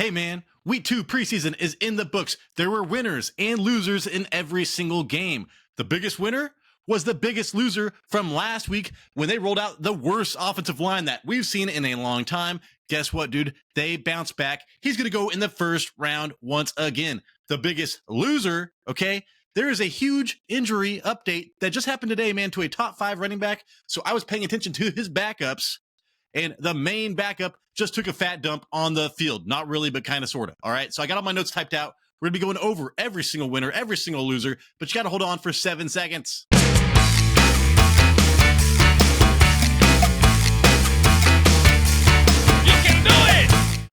Hey man, week 2 preseason is in the books. There were winners and losers in every single game. The biggest winner was the biggest loser from last week when they rolled out the worst offensive line that we've seen in a long time. Guess what, dude? They bounced back. He's going to go in the first round once again. The biggest loser, okay? There is a huge injury update that just happened today, man, to a top 5 running back. So I was paying attention to his backups, and the main backup just took a fat dump on the field. Not really, but kind of, sort of. All right, so I got all my notes typed out. We're going to be going over every single winner, every single loser, but you got to hold on for 7 seconds.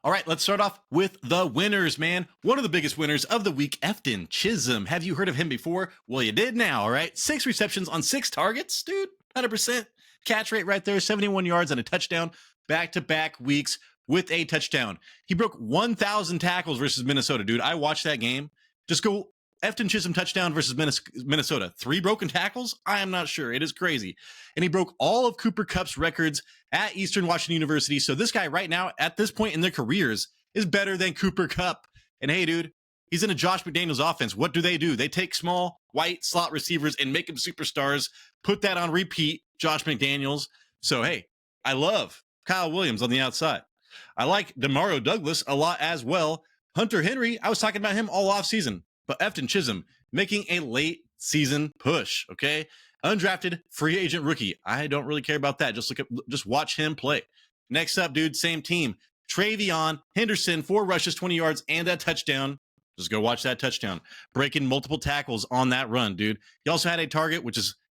All right, let's start off with the winners, man. One of the biggest winners of the week, Efton Chisholm. Have you heard of him before? Well, you did now, all right? 6 receptions on 6 targets, dude. 100% catch rate right there, 71 yards and a touchdown, back-to-back weeks with a touchdown. He broke 1,000 tackles versus Minnesota, dude. I watched that game. Just go Efton Chisholm touchdown versus Minnesota. 3 broken tackles? I am not sure. It is crazy. And he broke all of Cooper Kupp's records at Eastern Washington University. So this guy right now, at this point in their careers, is better than Cooper Kupp. And hey, dude, he's in a Josh McDaniels offense. What do? They take small, white slot receivers and make them superstars. Put that on repeat, Josh McDaniels. So, hey, I love Kyle Williams on the outside. I like Demario Douglas a lot as well. Hunter Henry, I was talking about him all offseason. But Efton Chisholm making a late season push, okay? Undrafted free agent rookie. I don't really care about that. Just watch him play. Next up, dude, same team. Travion Henderson, 4 rushes, 20 yards, and a touchdown. Just go watch that touchdown. Breaking multiple tackles on that run, dude. He also had a target,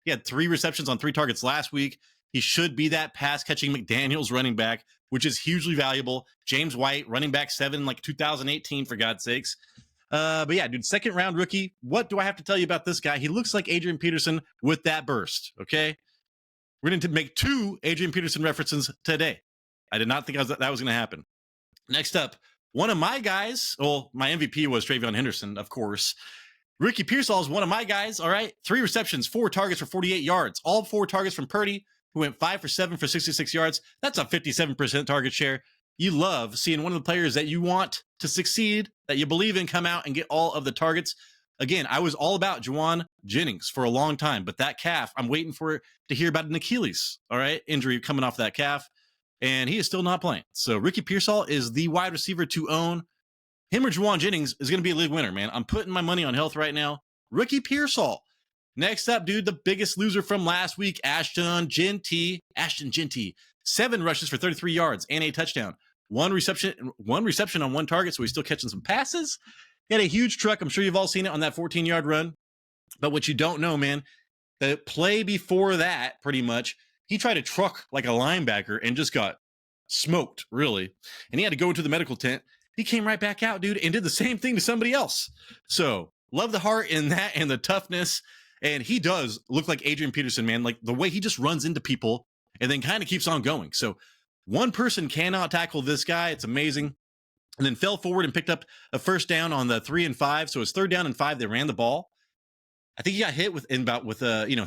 he had 3 receptions on 3 targets last week. He should be that pass-catching McDaniels running back, which is hugely valuable. James White, running back 7, like 2018, for God's sakes. But yeah, dude, 2nd-round rookie. What do I have to tell you about this guy? He looks like Adrian Peterson with that burst, okay? We're going to make 2 Adrian Peterson references today. I did not think that was going to happen. Next up, one of my guys, well, my MVP was Travion Henderson, of course. Ricky Pearsall is one of my guys, all right? 3 receptions, 4 targets for 48 yards. All 4 targets from Purdy, who went 5 for 7 for 66 yards. That's a 57% target share. You love seeing one of the players that you want to succeed, that you believe in, come out and get all of the targets. Again, I was all about Juwan Jennings for a long time, but that calf, I'm waiting to hear about an Achilles, all right, injury coming off that calf, and he is still not playing. So Ricky Pearsall is the wide receiver to own. Him or Juwan Jennings is going to be a league winner, man. I'm putting my money on health right now. Ricky Pearsall. Next up, dude, the biggest loser from last week, Ashton Jeanty. 7 rushes for 33 yards and a touchdown. One reception on 1 target, so he's still catching some passes. He had a huge truck. I'm sure you've all seen it on that 14-yard run. But what you don't know, man, the play before that, pretty much, he tried to truck like a linebacker and just got smoked, really. And he had to go into the medical tent. He came right back out, dude, and did the same thing to somebody else. So love the heart in that and the toughness. And he does look like Adrian Peterson, man. Like the way he just runs into people and then kind of keeps on going. So one person cannot tackle this guy. It's amazing. And then fell forward and picked up a first down on the 3 and 5. So it's 3rd down and 5. They ran the ball. I think he got hit with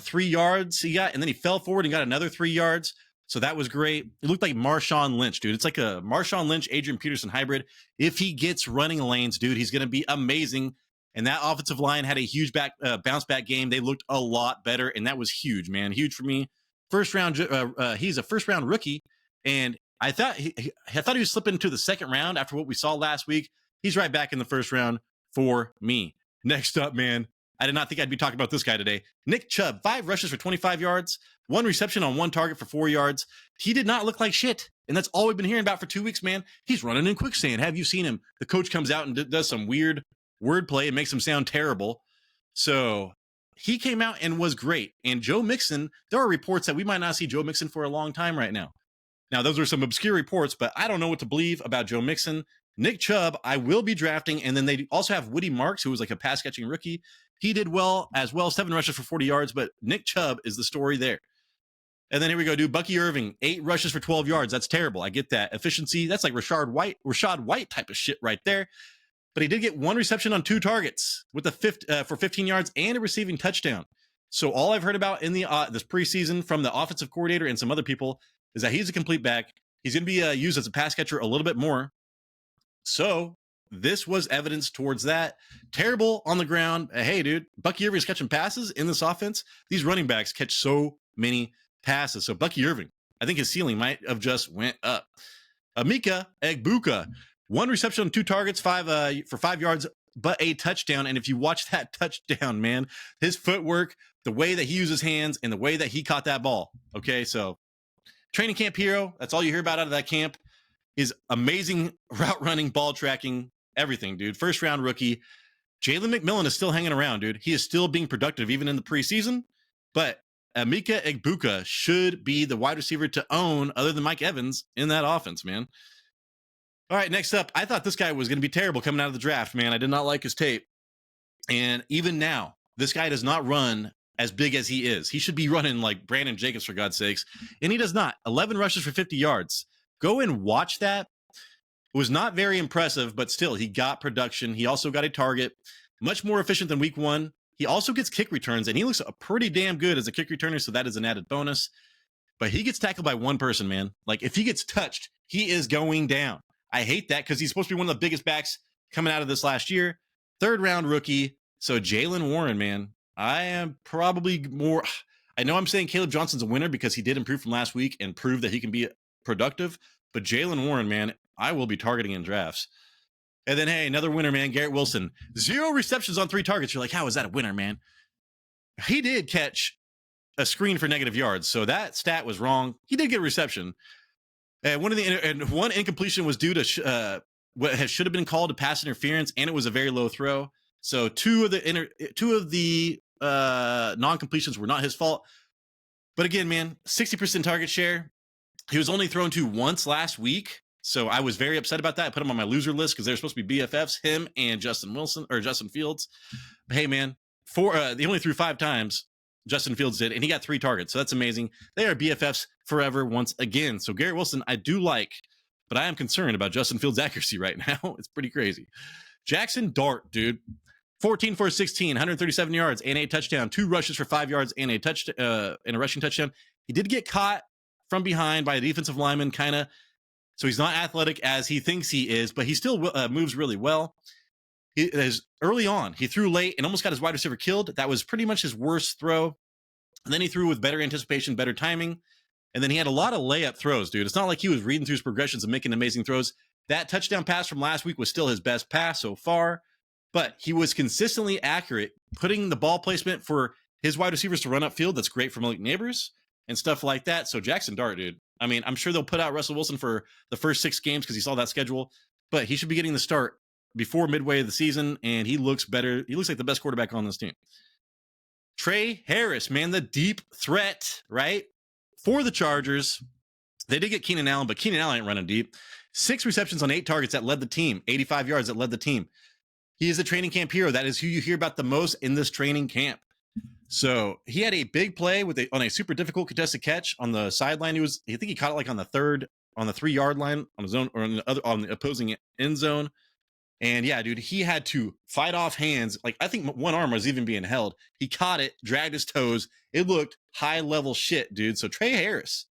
3 yards he got, and then he fell forward and got another 3 yards. So that was great. It looked like Marshawn Lynch, dude. It's like a Marshawn Lynch, Adrian Peterson hybrid. If he gets running lanes, dude, he's going to be amazing. And that offensive line had a huge bounce back game. They looked a lot better, and that was huge, man. Huge for me. He's a 1st-round rookie. And I thought he was slipping into the 2nd round after what we saw last week. He's right back in the 1st round for me. Next up, man, I did not think I'd be talking about this guy today. Nick Chubb, 5 rushes for 25 yards, 1 reception on 1 target for 4 yards. He did not look like shit, and that's all we've been hearing about for 2 weeks, man. He's running in quicksand. Have you seen him? The coach comes out and does some weird wordplay and makes him sound terrible. So he came out and was great. And Joe Mixon, there are reports that we might not see Joe Mixon for a long time right now. Now, those are some obscure reports, but I don't know what to believe about Joe Mixon. Nick Chubb, I will be drafting. And then they also have Woody Marks, who was like a pass-catching rookie. He did well as well, 7 rushes for 40 yards, but Nick Chubb is the story there. And then here we go, dude. Bucky Irving, 8 rushes for 12 yards. That's terrible. I get that. Efficiency, that's like Rashad White type of shit right there. But he did get 1 reception on 2 targets with for 15 yards and a receiving touchdown. So all I've heard about in this preseason from the offensive coordinator and some other people is that he's a complete back. He's going to be used as a pass catcher a little bit more. So this was evidence towards that. Terrible on the ground. Hey, dude, Bucky Irving's catching passes in this offense. These running backs catch so many passes. So Bucky Irving, I think his ceiling might have just went up. Emeka Egbuka, 1 reception on 2 targets, for 5 yards, but a touchdown. And if you watch that touchdown, man, his footwork, the way that he uses hands, and the way that he caught that ball. Okay, so training camp hero. That's all you hear about out of that camp. Is amazing route running, ball tracking, everything, dude. First round rookie. Jalen McMillan is still hanging around, dude. He is still being productive even in the preseason. But Emeka Egbuka should be the wide receiver to own other than Mike Evans in that offense, man. All right, next up, I thought this guy was going to be terrible coming out of the draft, man. I did not like his tape. And even now, this guy does not run as big as he is. He should be running like Brandon Jacobs, for God's sakes. And he does not. 11 rushes for 50 yards. Go and watch that. It was not very impressive, but still, he got production. He also got a target. Much more efficient than week 1. He also gets kick returns, and he looks pretty damn good as a kick returner, so that is an added bonus. But he gets tackled by one person, man. Like, if he gets touched, he is going down. I hate that because he's supposed to be one of the biggest backs coming out of this last year. 3rd round rookie. So Jaylen Warren, man, I am probably more. I know I'm saying Caleb Johnson's a winner because he did improve from last week and prove that he can be productive. But Jaylen Warren, man, I will be targeting in drafts. And then, hey, another winner, man, Garrett Wilson. 0 receptions on 3 targets. You're like, how is that a winner, man? He did catch a screen for negative yards, so that stat was wrong. He did get a reception. And one incompletion was due to what should have been called a pass interference, and it was a very low throw. So two of the non-completions were not his fault. But again, man, 60% target share. He was only thrown to once last week. So I was very upset about that. I put him on my loser list because they're supposed to be BFFs, him and Justin Fields. But hey, man, they only threw 5 times. Justin Fields did, and he got 3 targets. So that's amazing. They are BFFs forever once again. So Garrett Wilson, I do like, but I am concerned about Justin Fields' accuracy right now. It's pretty crazy. Jackson Dart, dude. 14 for 16, 137 yards and a touchdown. 2 rushes for 5 yards and a rushing touchdown. He did get caught from behind by a defensive lineman, kind of. So he's not athletic as he thinks he is, but he still moves really well. Early on, he threw late and almost got his wide receiver killed. That was pretty much his worst throw. And then he threw with better anticipation, better timing. And then he had a lot of layup throws, dude. It's not like he was reading through his progressions and making amazing throws. That touchdown pass from last week was still his best pass so far. But he was consistently accurate, putting the ball placement for his wide receivers to run upfield. That's great for Malik Neighbors and stuff like that. So Jackson Dart, dude. I mean, I'm sure they'll put out Russell Wilson for the first 6 games because he saw that schedule. But he should be getting the start before midway of the season, and he looks better. He looks like the best quarterback on this team. Trey Harris, man, the deep threat, right? For the Chargers, they did get Keenan Allen, but Keenan Allen ain't running deep. 6 receptions on 8 targets that led the team. 85 yards that led the teમ. He is a training camp hero. That is who you hear about the most in this training camp. So he had a big play on a super difficult contested catch on the sideline. I think he caught it like on the 3-yard line on his own or on the opposing end zone. And yeah, dude, he had to fight off hands. Like, I think one arm was even being held. He caught it, dragged his toes. It looked high level shit, dude. So Trey Harris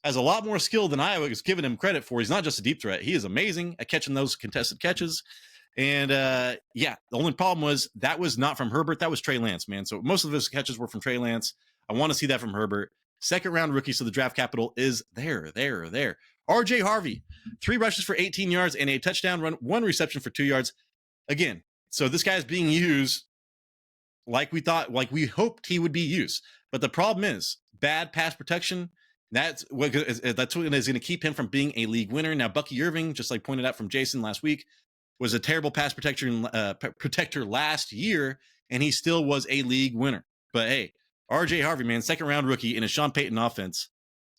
has a lot more skill than I was giving him credit for. He's not just a deep threat. He is amazing at catching those contested catches. And yeah, the only problem was that was not from Herbert. That was Trey Lance, man. So most of his catches were from Trey Lance. I want to see that from Herbert. 2nd round rookie, so the draft capital is there. RJ Harvey, 3 rushes for 18 yards and a touchdown run, 1 reception for 2 yards. Again, so this guy is being used like we hoped he would be used. But the problem is bad pass protection. That's what is going to keep him from being a league winner. Now, Bucky Irving, just like pointed out from Jason last week, was a terrible pass protector last year, and he still was a league winner. But hey, RJ Harvey, man, 2nd round rookie in a Sean Payton offense.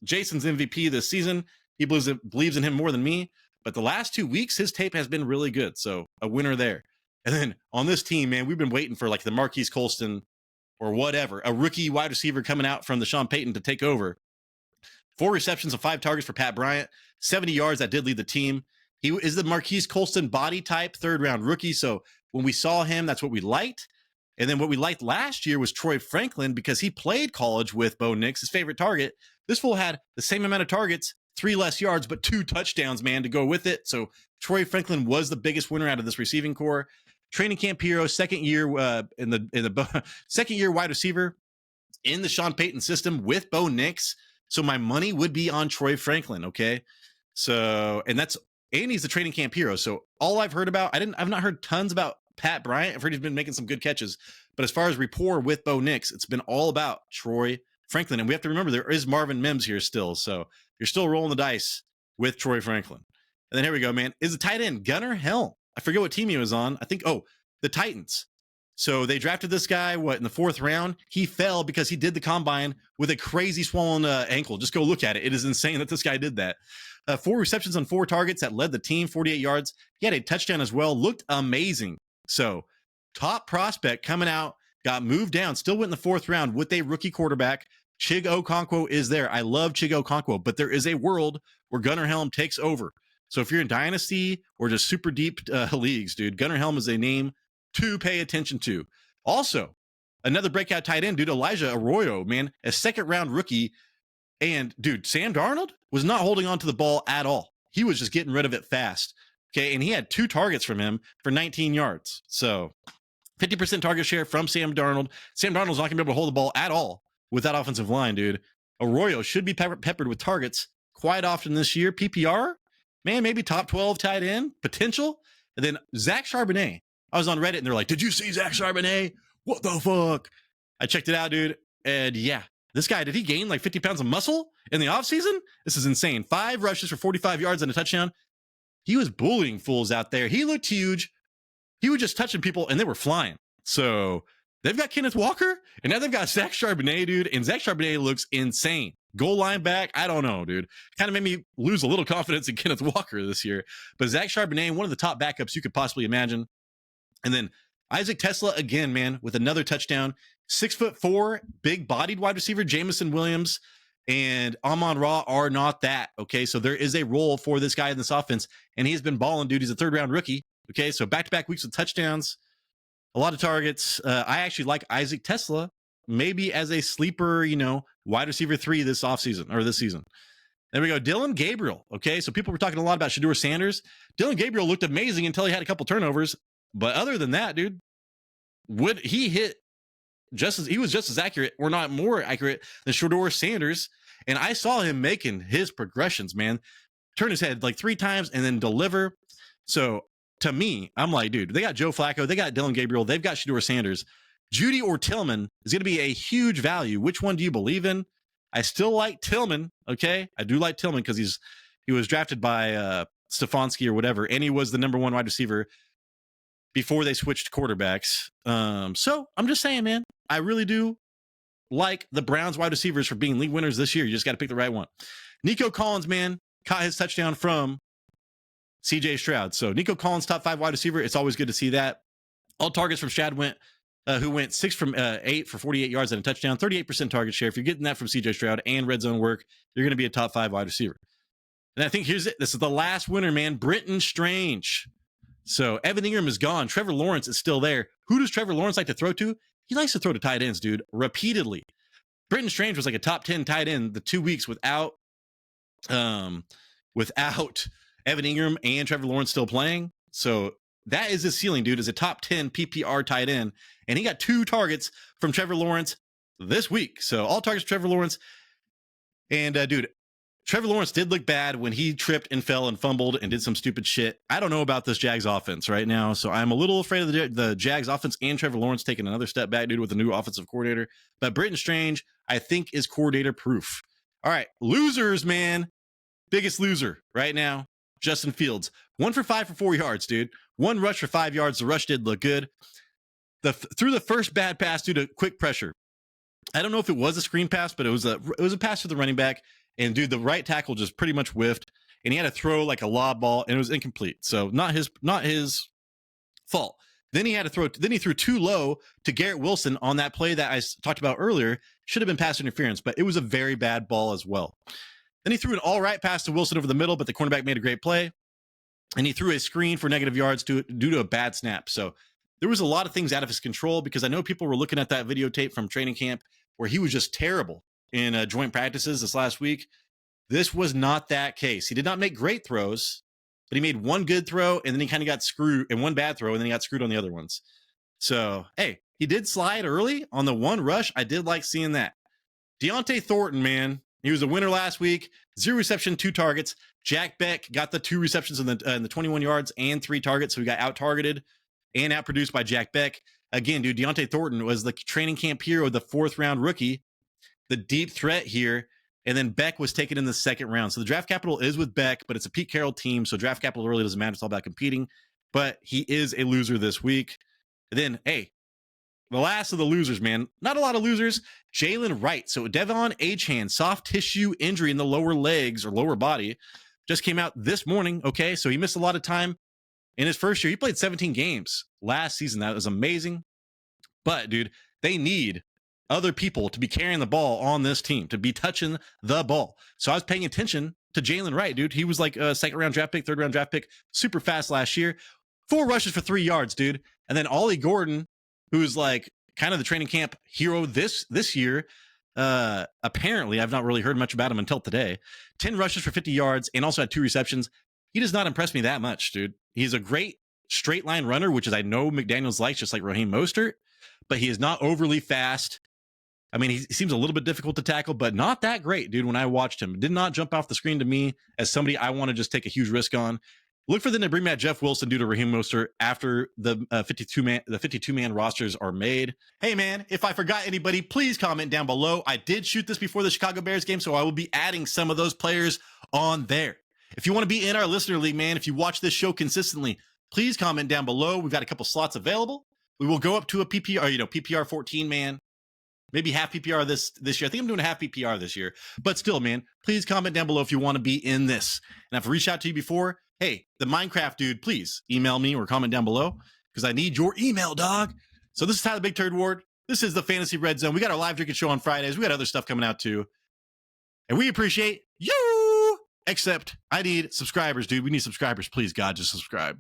Jason's MVP this season. He believes in him more than me. But the last 2 weeks, his tape has been really good. So a winner there. And then on this team, man, we've been waiting for like the Marquise Colston or whatever, a rookie wide receiver coming out from the Sean Payton to take over. 4 receptions and 5 targets for Pat Bryant, 70 yards. That did lead the team. He is the Marquise Colston body type, 3rd round rookie. So when we saw him, that's what we liked. And then what we liked last year was Troy Franklin because he played college with Bo Nix, his favorite target. This fool had the same amount of targets, 3 less yards, but 2 touchdowns, man, to go with it. So Troy Franklin was the biggest winner out of this receiving core. Training camp hero, second year in the second year wide receiver in the Sean Payton system with Bo Nix. So my money would be on Troy Franklin. Okay. So, and he's the training camp hero. So all I've heard about, I've not heard tons about Pat Bryant. I've heard he's been making some good catches, but as far as rapport with Bo Nix, it's been all about Troy Franklin. And we have to remember there is Marvin Mims here still. So you're still rolling the dice with Troy Franklin. And then here we go, man. Is the tight end Gunnar Helm? I forget what team he was on. I think, the Titans. So they drafted this guy, in the 4th round? He fell because he did the combine with a crazy swollen ankle. Just go look at it. It is insane that this guy did that. 4 receptions on 4 targets that led the team, 48 yards. He had a touchdown as well. Looked amazing. So top prospect coming out, got moved down, still went in the 4th round with a rookie quarterback. Chig Okonkwo is there. I love Chig Okonkwo, but there is a world where Gunnar Helm takes over. So if you're in Dynasty or just super deep leagues, dude, Gunnar Helm is a name to pay attention to. Also, another breakout tight end, dude, Elijah Arroyo, man, a 2nd round rookie. And dude, Sam Darnold was not holding on to the ball at all. He was just getting rid of it fast. Okay. And he had 2 targets from him for 19 yards. So 50% target share from Sam Darnold. Sam Darnold's not going to be able to hold the ball at all with that offensive line, dude. Arroyo should be peppered with targets quite often this year. PPR, man, maybe top 12 tight end potential. And then Zach Charbonnet. I was on Reddit and they're like, did you see Zach Charbonnet? What the fuck? I checked it out, dude. And yeah, this guy, did he gain like 50 pounds of muscle in the offseason? This is insane. 5 rushes for 45 yards and a touchdown. He was bullying fools out there. He looked huge. He was just touching people and they were flying. So they've got Kenneth Walker and now they've got Zach Charbonnet, dude. And Zach Charbonnet looks insane. Goal line back, I don't know, dude. Kind of made me lose a little confidence in Kenneth Walker this year. But Zach Charbonnet, one of the top backups you could possibly imagine. And then Isaac Tesla again, man, with another touchdown. 6'4", big-bodied wide receiver, Jamison Williams and Amon-Ra are not that, okay? So there is a role for this guy in this offense, and he's been balling, dude. He's a 3rd-round rookie, okay? So back-to-back weeks with touchdowns, a lot of targets. I actually like Isaac Tesla maybe as a sleeper, wide receiver 3 this offseason or this season. There we go. Dylan Gabriel, okay? So people were talking a lot about Shedeur Sanders. Dylan Gabriel looked amazing until he had a couple turnovers. But other than that, dude, he was just as accurate, or not more accurate, than Shedeur Sanders. And I saw him making his progressions, man. Turn his head like 3 times and then deliver. So to me, I'm like, dude, they got Joe Flacco, they got Dylan Gabriel, they've got Shedeur Sanders. Judy or Tillman is going to be a huge value. Which one do you believe in? I still like Tillman, okay? I do like Tillman because he was drafted by Stefanski or whatever, and he was the number 1 wide receiver before they switched quarterbacks. So I'm just saying, man, I really do like the Browns wide receivers for being league winners this year. You just got to pick the right one. Nico Collins, man, caught his touchdown from CJ Stroud. So Nico Collins, top 5 wide receiver. It's always good to see that. All targets from Stroud who went 6 from 8 for 48 yards and a touchdown, 38% target share. If you're getting that from CJ Stroud and red zone work, you're going to be a top 5 wide receiver. And I think here's it. This is the last winner, man. Britton Strange. So Evan Ingram is gone. Trevor Lawrence is still there. Who does Trevor Lawrence like to throw to? He likes to throw to tight ends, dude, repeatedly. Britton Strange was like a top 10 tight end the 2 weeks without Evan Ingram and Trevor Lawrence still playing. So that is his ceiling, dude, is a top 10 PPR tight end. And he got 2 targets from Trevor Lawrence this week. So all targets Trevor Lawrence. And dude, Trevor Lawrence did look bad when he tripped and fell and fumbled and did some stupid shit. I don't know about this Jags offense right now, so I'm a little afraid of the Jags offense and Trevor Lawrence taking another step back, dude, with a new offensive coordinator. But Britton Strange, I think, is coordinator proof. All right, losers, man. Biggest loser right now, Justin Fields. 1 for 5 for 4 yards, dude. 1 rush for 5 yards. The rush did look good. Through the first bad pass due to quick pressure. I don't know if it was a screen pass, but it was a pass to the running back. And dude, the right tackle just pretty much whiffed, and he had to throw like a lob ball, and it was incomplete. So not his fault. Then he threw too low to Garrett Wilson on that play that I talked about earlier. Should have been pass interference, but it was a very bad ball as well. Then he threw an all right pass to Wilson over the middle, but the cornerback made a great play, and he threw a screen for negative yards due to a bad snap. So there was a lot of things out of his control, because I know people were looking at that videotape from training camp where he was just terrible in joint practices this last week. This was not that case. He did not make great throws, but he made one good throw and then he kind of got screwed, and one bad throw, and then he got screwed on the other ones. So, hey, he did slide early on the one rush. I did like seeing that. Deontay Thornton, man, he was a winner last week. 0 reception, 2 targets. Jack Beck got the 2 receptions in the 21 yards and 3 targets. So he got out-targeted and outproduced by Jack Beck. Again, dude, Deontay Thornton was the training camp hero, the 4th-round rookie, the deep threat here. And then Beck was taken in the 2nd round. So the draft capital is with Beck, but it's a Pete Carroll team. So draft capital really doesn't matter. It's all about competing. But he is a loser this week. And then, hey, the last of the losers, man. Not a lot of losers. Jalen Wright. So Devon Achane, soft tissue injury in the lower legs or lower body, just came out this morning. Okay, so he missed a lot of time in his first year. He played 17 games last season. That was amazing. But, dude, they need other people to be carrying the ball on this team, to be touching the ball. So I was paying attention to Jalen Wright, dude. He was like a 2nd-round draft pick, 3rd-round draft pick, super fast last year. 4 rushes for 3 yards, dude. And then Ollie Gordon, who's like kind of the training camp hero this year. Apparently, I've not really heard much about him until today. 10 rushes for 50 yards and also had 2 receptions. He does not impress me that much, dude. He's a great straight line runner, which is I know McDaniels likes, just like Raheem Mostert, but he is not overly fast. I mean, he seems a little bit difficult to tackle, but not that great, dude. When I watched him, it did not jump off the screen to me as somebody I want to just take a huge risk on. Look for them to bring back Jeff Wilson due to Raheem Mostert after the 52-man rosters are made. Hey, man, if I forgot anybody, please comment down below. I did shoot this before the Chicago Bears game, so I will be adding some of those players on there. If you want to be in our listener league, man, if you watch this show consistently, please comment down below. We've got a couple slots available. We will go up to a PPR, PPR 14, man. Maybe half PPR this year. I think I'm doing a half PPR this year. But still, man, please comment down below if you want to be in this. And I've reached out to you before. Hey, the Minecraft dude, please email me or comment down below because I need your email, dog. So this is Tyler Big Turd Ward. This is the Fantasy Red Zone. We got our live drinking show on Fridays. We got other stuff coming out too. And we appreciate you. Except I need subscribers, dude. We need subscribers. Please, God, just subscribe.